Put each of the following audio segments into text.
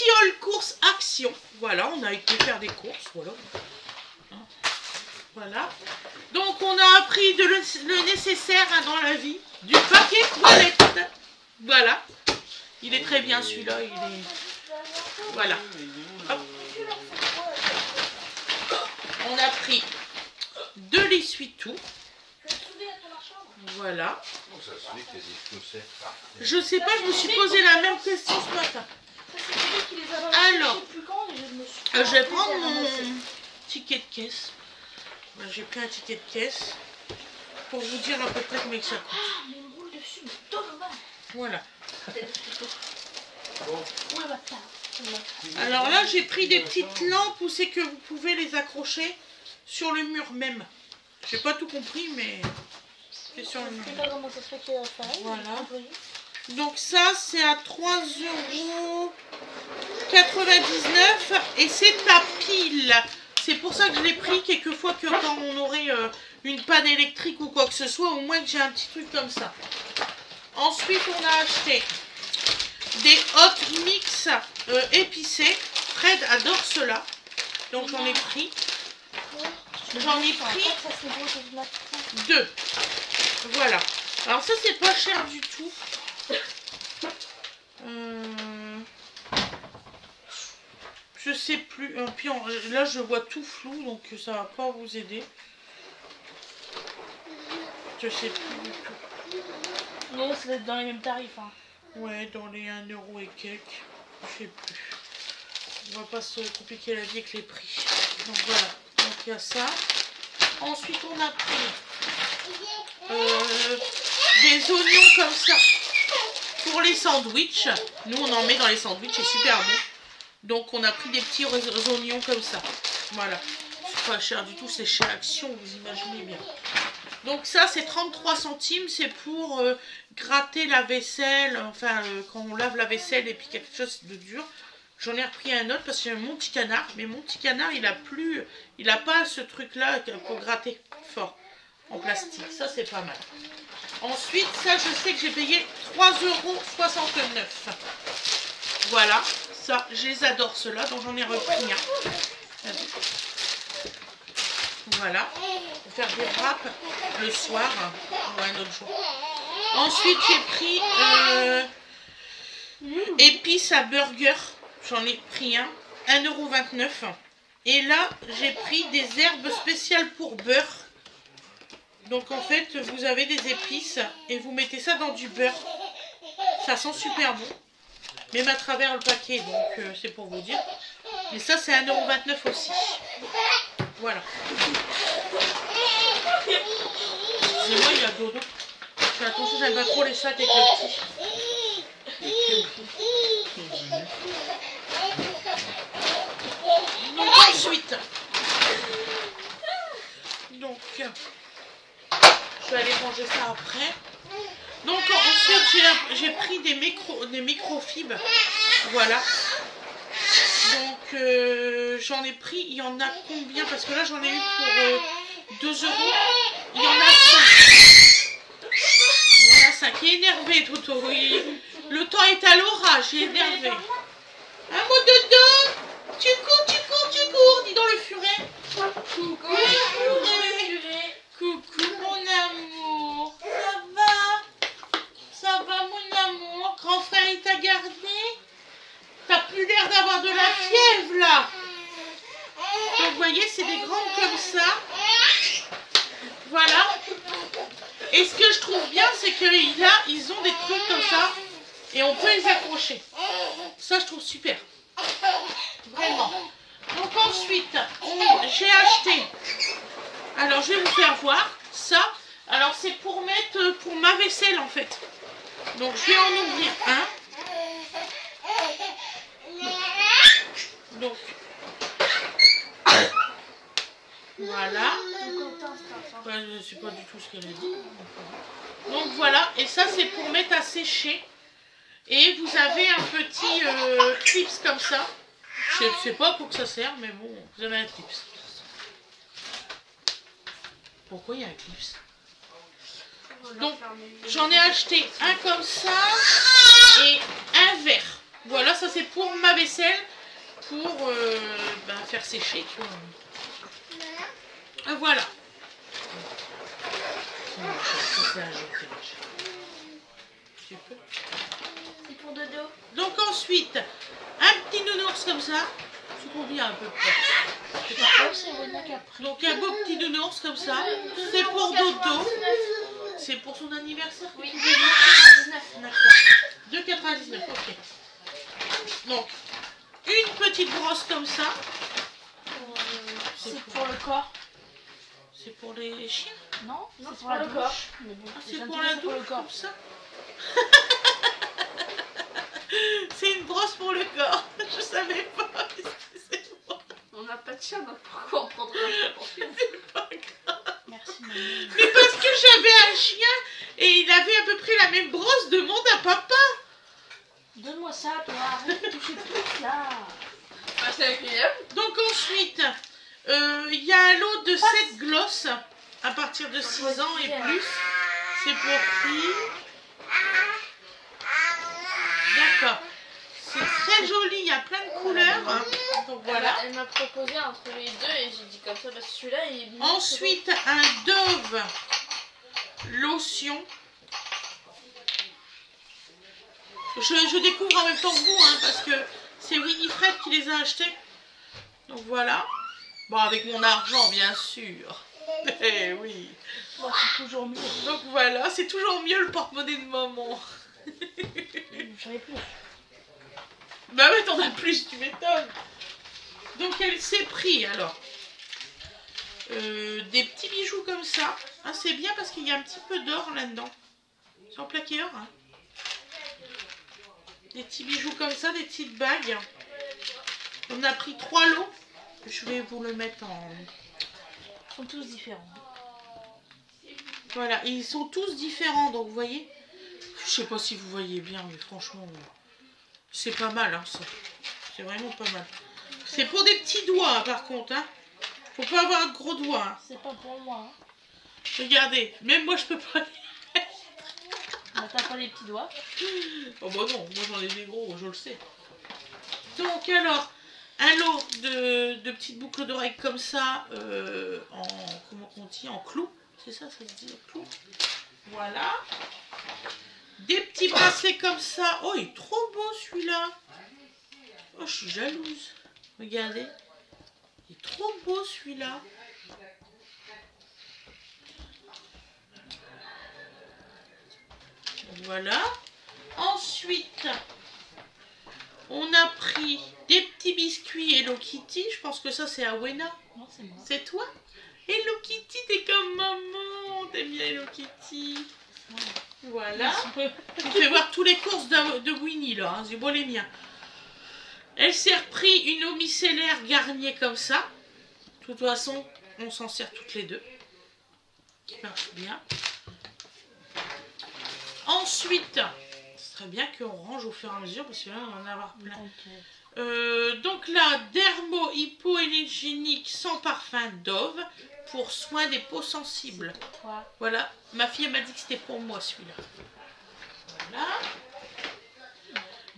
petit haul course action. Voilà, on a été faire des courses. Voilà. Voilà. Donc on a appris le nécessaire hein, dans la vie. Du papier toilette. Voilà. Il est très bien celui-là. Il est... Voilà. Hop. On a pris de l'essuie-tout. Voilà. Je sais pas, je me suis posé la même question ce matin. Alors, je vais prendre mon ticket de caisse. J'ai pris un ticket de caisse pour vous dire à peu près combien que ça coûte. Voilà. Alors là, j'ai pris des petites lampes où c'est que vous pouvez les accrocher sur le mur même. J'ai pas tout compris, mais c'est sur le mur. Voilà. Donc ça, c'est à 3,99 € et c'est à pile. C'est pour ça que je l'ai pris quelquefois que quand on aurait une panne électrique ou quoi que ce soit, au moins que j'ai un petit truc comme ça. Ensuite, on a acheté des hot mix épicés. Fred adore cela. Donc j'en ai pris. J'en ai pris 2. Voilà. Alors ça, c'est pas cher du tout. Je sais plus. Puis là, je vois tout flou, donc ça va pas vous aider. Je sais plus du tout. Non, ça doit être dans les mêmes tarifs. Hein. Ouais, dans les 1 € et quelques. Je sais plus. On va pas se compliquer la vie avec les prix. Donc voilà. Donc il y a ça. Ensuite, on a pris des oignons comme ça pour les sandwichs. Nous, on en met dans les sandwichs, c'est super bon. Donc, on a pris des petits oignons comme ça. Voilà. C'est pas cher du tout, c'est chez Action, vous imaginez bien. Donc ça, c'est 33 centimes, c'est pour gratter la vaisselle, enfin, quand on lave la vaisselle et puis quelque chose de dur. J'en ai repris un autre parce que j'ai mon petit canard, mais mon petit canard, il a pas ce truc-là pour gratter fort en plastique. Ça, c'est pas mal. Ensuite, ça, je sais que j'ai payé 3,69 €. Voilà, ça, je les adore ceux-là, donc j'en ai repris un. Voilà, pour faire des wraps le soir ou un autre jour. Ensuite, j'ai pris épices à burger. J'en ai pris un, 1,29 €. Et là, j'ai pris des herbes spéciales pour beurre. Donc en fait, vous avez des épices et vous mettez ça dans du beurre. Ça sent super bon. Même à travers le paquet, donc c'est pour vous dire. Mais ça, c'est 1,29 € aussi. Voilà. Excusez-moi, il y a dodo. Fais attention, j'aime pas trop les sacs avec le petit. Donc ensuite, je vais aller ranger ça après. Donc ensuite, j'ai pris des microfibres. Voilà. Donc j'en ai pris, il y en a combien? Parce que là j'en ai eu pour 2 €. Il y en a 5. Il y en a 5. Il est énervé, Toto. Le temps est à l'orage, il est énervé. Hein, mon dodo? Tu cours, dis dans le furet. Coucou, le furet. Coucou, mon amour. Ça va, mon amour? Grand frère, il t'a gardé? T'as plus l'air d'avoir de la fièvre, là. Donc, vous voyez, c'est des grandes comme ça. Voilà. Et ce que je trouve bien, c'est que là, ils ont des trucs comme ça. Et on peut les accrocher. Ça, je trouve super. Vraiment. Donc ensuite, j'ai acheté. Alors, je vais vous faire voir ça. Alors, c'est pour mettre pour ma vaisselle, en fait. Donc, je vais en ouvrir un. Donc, voilà. Ouais, je ne sais pas du tout ce qu'elle a dit. Donc voilà, et ça c'est pour mettre à sécher. Et vous avez un petit clips comme ça. Je ne sais pas pour que ça sert, mais bon, vous avez un clips. Pourquoi il y a un clips? Donc j'en ai acheté un comme ça et un vert. Voilà, ça c'est pour ma vaisselle. pour faire sécher, quoi. Ah, voilà. C'est pour dodo. Donc ensuite, un petit nounours comme ça. C'est combien à peu près? Donc un beau petit nounours comme ça. C'est pour Dodo. C'est pour son anniversaire? Oui. 2,99. D'accord. 2,99, ok. Donc, une petite brosse comme ça. C'est pour le corps. C'est pour les chiens? Non, c'est pour le corps. C'est pour la douche, le corps, ça. C'est une brosse pour le corps. Je savais pas. On n'a pas de chat, donc pourquoi on prendrait un chat pour chien? C'est pas grave. Merci, maman. Mais parce que j'avais un chien et il avait à peu près la même brosse, demande à papa. Donne-moi ça, toi. Arrête de toucher tout là. Ah, c'est avec William. Donc ensuite, il y a un lot de 7 glosses à partir de 6 ans et plus. C'est pour filles. D'accord. C'est très joli, il y a plein de couleurs. Hein. Donc voilà. Elle m'a proposé entre les deux et j'ai dit comme ça, bah, celui-là il est bien. Ensuite, un Dove lotion. Je découvre en même temps que vous, hein, parce que c'est Winifred qui les a achetés. Donc voilà. Bon, avec mon argent, bien sûr. Eh oui. Bon, c'est toujours mieux. Donc voilà, c'est toujours mieux le porte-monnaie de maman. J'en ai plus. Bah ouais, t'en as plus, tu m'étonnes. Donc elle s'est pris alors des petits bijoux comme ça. Ah, c'est bien parce qu'il y a un petit peu d'or là-dedans. C'est en plaqué or. Hein. Des petits bijoux comme ça, des petites bagues. On a pris 3 lots. Je vais vous le mettre en... Ils sont tous différents. Voilà, ils sont tous différents, donc vous voyez. Je sais pas si vous voyez bien, mais franchement, c'est pas mal. Hein, c'est vraiment pas mal. C'est pour des petits doigts, hein, par contre. Hein. Faut pas avoir de gros doigts. Hein. C'est pas pour moi. Hein. Regardez, même moi je peux pas. Bah, t'as pas les petits doigts. Oh bah non, moi j'en ai des gros, je le sais. Donc alors, un lot de petites boucles d'oreilles comme ça, en comment on dit, en clous. C'est ça, ça se dit, en clous. Voilà. Des petits bracelets comme ça. Oh, il est trop beau celui-là. Oh, je suis jalouse. Regardez. Il est trop beau celui-là. Voilà. Ensuite, on a pris des petits biscuits Hello Kitty. Je pense que ça, c'est à Wena. Non, c'est moi. C'est toi? Hello Kitty, t'es comme maman. T'aimes bien Hello Kitty. Ouais. Voilà. Je vais voir tous les courses de Winnie là. Hein. C'est beau les miens. Elle s'est repris une eau micellaire Garnier comme ça. De toute façon, on s'en sert toutes les deux. Qui marche bien. Ensuite, ce serait bien qu'on range au fur et à mesure parce que là, on va en avoir plein. Donc là, dermo hypoallergénique sans parfum Dove pour soin des peaux sensibles. Toi. Voilà, ma fille m'a dit que c'était pour moi celui-là. Voilà.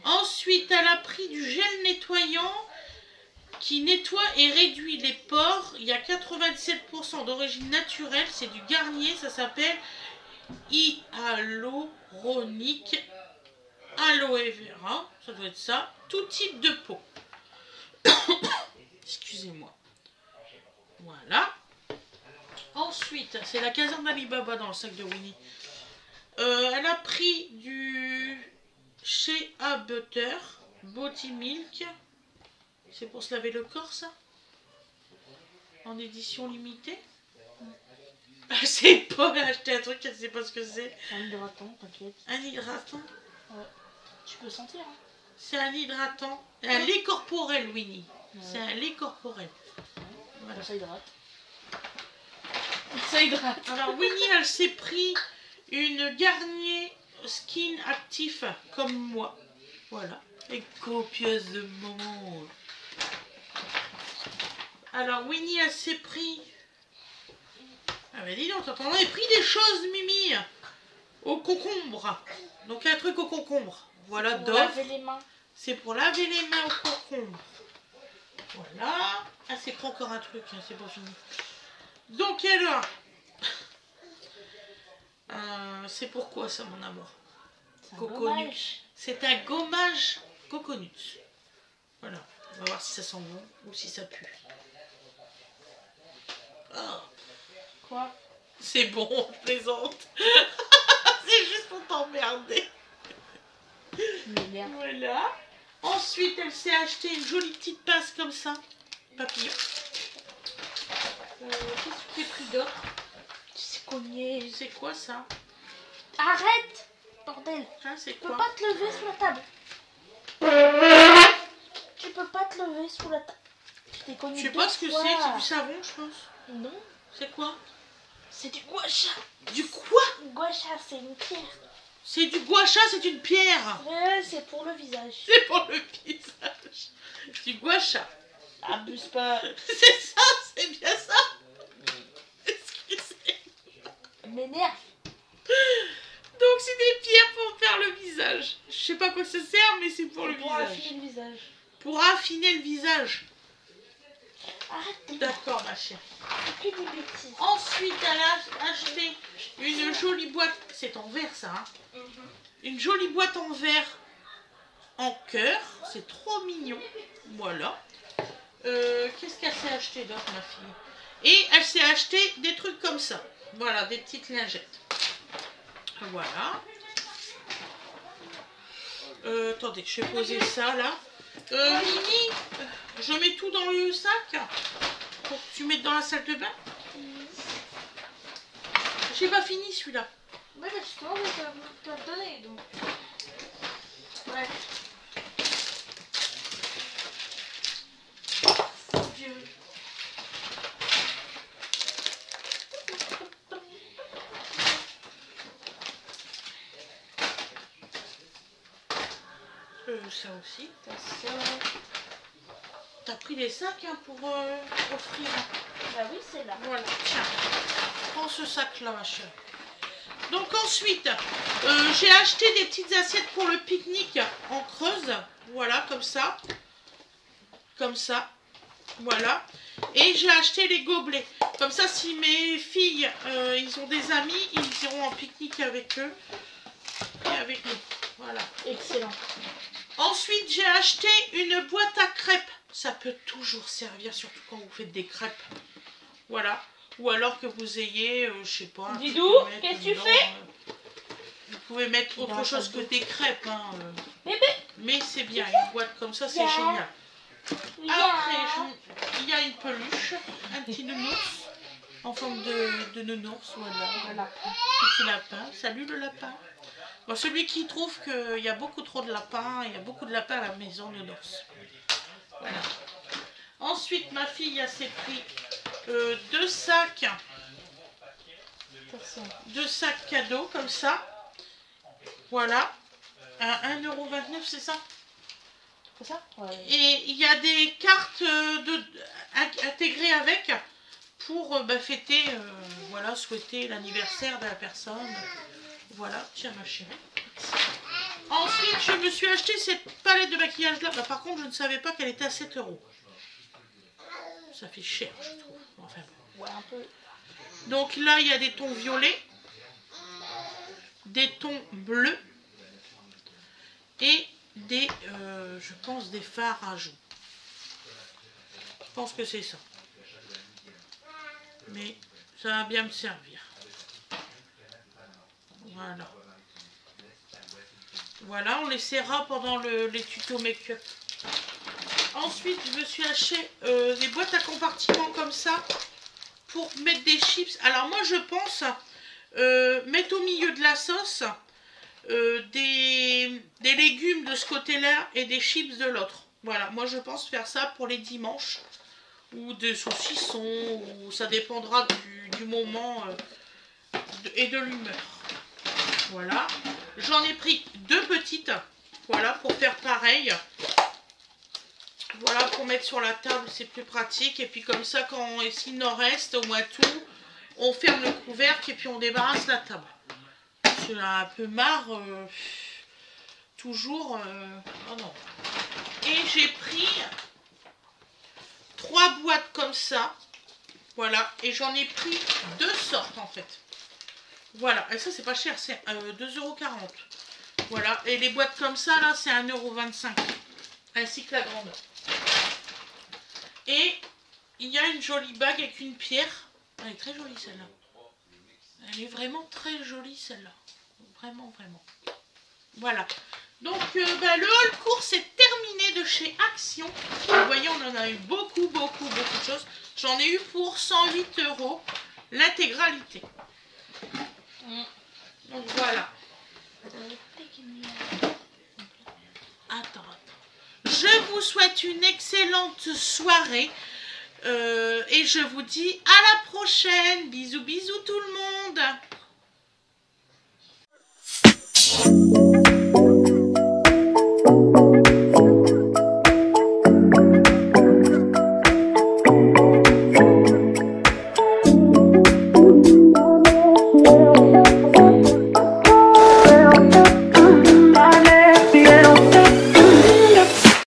Ensuite, elle a pris du gel nettoyant qui nettoie et réduit les pores. Il y a 97% d'origine naturelle. C'est du Garnier. Ça s'appelle hyaluronique aloe vera. Ça doit être ça. Tout type de peau. Excusez-moi. Voilà. Ensuite, c'est la caserne d'Alibaba dans le sac de Winnie. Elle a pris du Shea Butter Body Milk. C'est pour se laver le corps, ça? En édition limitée. C'est pas acheter un truc, elle sait pas ce que c'est. Un hydratant, t'inquiète. Un hydratant. Ouais. Tu peux sentir. Hein. C'est un hydratant. Un lait corporel, Winnie. Ouais. C'est un lait corporel. Ouais. Voilà. Ça hydrate. Ça hydrate. Alors Winnie, elle s'est pris une Garnier Skin Actif comme moi. Voilà. Et copieuse de maman. Alors Winnie, elle s'est pris... Ah mais dis donc, t'entends, on a pris des choses, Mimi, au concombre. Donc un truc au concombre. Voilà, pour Dove. laver les mains. C'est pour laver les mains au concombre. Voilà. Ah, c'est pas encore un truc, hein, c'est pas fini. Donc alors, c'est pourquoi ça, mon amour? C'est un Coconut. gommage. C'est un gommage coconut. Voilà. On va voir si ça sent bon ou si ça pue. Oh, Quoi? c'est bon, on plaisante. C'est juste pour t'emmerder. Tu m'énerves. Voilà. Ensuite, elle s'est acheté une jolie petite pince comme ça. Papillon. Qu'est-ce que tu as pris d'autre? Tu sais cogner. C'est quoi ça? Arrête! Bordel! Ah, c'est Tu peux quoi? pas te lever sous la table. Tu peux pas te lever sous la table. Tu t'es cogné Je sais deux pas ce que fois. c'est du savon, je pense. Non, C'est quoi? c'est du gua sha. Du quoi? Gua sha, c'est une pierre. C'est du gua sha, c'est une pierre. Ouais, c'est pour le visage. C'est pour le visage. Du gua sha. Abuse pas. C'est ça, c'est bien ça. Excusez. M'énerve. Donc c'est des pierres pour faire le visage. Je sais pas quoi ça sert, mais c'est pour le Pour visage. affiner le visage. Pour affiner le visage. Arrête. D'accord, ma chère. Fais des bêtises. Ensuite, elle a acheté une jolie boîte. C'est en verre, ça. Hein. Une jolie boîte en verre en cœur. C'est trop mignon. Voilà. Qu'est-ce qu'elle s'est acheté d'autre, ma fille? Et elle s'est acheté des trucs comme ça. Voilà, des petites lingettes. Voilà. Attendez, je vais poser ça là. Mimi, je mets tout dans le sac pour que tu mettes dans la salle de bain. J'ai pas fini celui-là. Ouais, mais justement, je vais te le donner. Donc. Ouais. Dieu. Ça aussi. T'as ça. T'as pris les sacs hein, pour offrir. Bah oui, c'est là. Voilà, tiens. Prends ce sac-là, ma chère. Donc ensuite, j'ai acheté des petites assiettes pour le pique-nique en creuse. Voilà, comme ça. Comme ça. Voilà. Et j'ai acheté les gobelets. Comme ça, si mes filles, ils ont des amis, ils iront en pique-nique avec eux. Et avec nous. Voilà. Excellent. Ensuite, j'ai acheté une boîte à crêpes. Ça peut toujours servir, surtout quand vous faites des crêpes. Voilà. Ou alors que vous ayez, je sais pas. Didou, qu'est-ce que tu fais? Vous pouvez mettre autre chose que des crêpes. Hein, Bébé. mais c'est bien, une boîte comme ça, c'est génial. Après, il y a une peluche, un petit nounours, en forme de nounours. Voilà. Petit lapin. Salut le lapin. Bon, celui qui trouve qu'il y a beaucoup trop de lapins, il y a beaucoup de lapins à la maison, nounours. Voilà. Ensuite, ma fille a s'est pris deux sacs cadeaux comme ça. Voilà. À 1,29 €, c'est ça? C'est ça? Ouais. Et il y a des cartes intégrées avec pour fêter, voilà, souhaiter l'anniversaire de la personne. Voilà, tiens ma chérie. Ensuite, je me suis acheté cette palette de maquillage là. Bah, par contre, je ne savais pas qu'elle était à 7 €. Ça fait cher, je trouve. Enfin, bon. Ouais, un peu. Donc là, il y a des tons violets, des tons bleus et des, je pense, des fards à joues. Je pense que c'est ça. Mais ça va bien me servir. Voilà. Voilà, on les serra pendant les tutos make-up. Ensuite, je me suis acheté des boîtes à compartiments comme ça pour mettre des chips. Alors moi, je pense mettre au milieu de la sauce des légumes de ce côté-là et des chips de l'autre. Voilà, moi je pense faire ça pour les dimanches. Ou des saucissons, ou ça dépendra du moment et de l'humeur. Voilà. J'en ai pris deux petites. Voilà, pour faire pareil. Voilà, pour mettre sur la table, c'est plus pratique. Et puis comme ça, s'il en reste, au moins tout, on ferme le couvercle et puis on débarrasse la table. J'ai un peu marre, toujours. Oh non. Et j'ai pris 3 boîtes comme ça. Voilà, et j'en ai pris 2 sortes en fait. Voilà, et ça c'est pas cher, c'est 2,40 €. Voilà, et les boîtes comme ça là c'est 1,25 €. Ainsi que la grande. Et il y a une jolie bague avec une pierre. Elle est très jolie celle-là. Elle est vraiment très jolie celle-là. Vraiment, vraiment. Voilà. Donc le haul course est terminé de chez Action. Vous voyez, on en a eu beaucoup de choses. J'en ai eu pour 108 € l'intégralité. Donc voilà. Attends. Je vous souhaite une excellente soirée. Et je vous dis à la prochaine. Bisous, bisous tout le monde.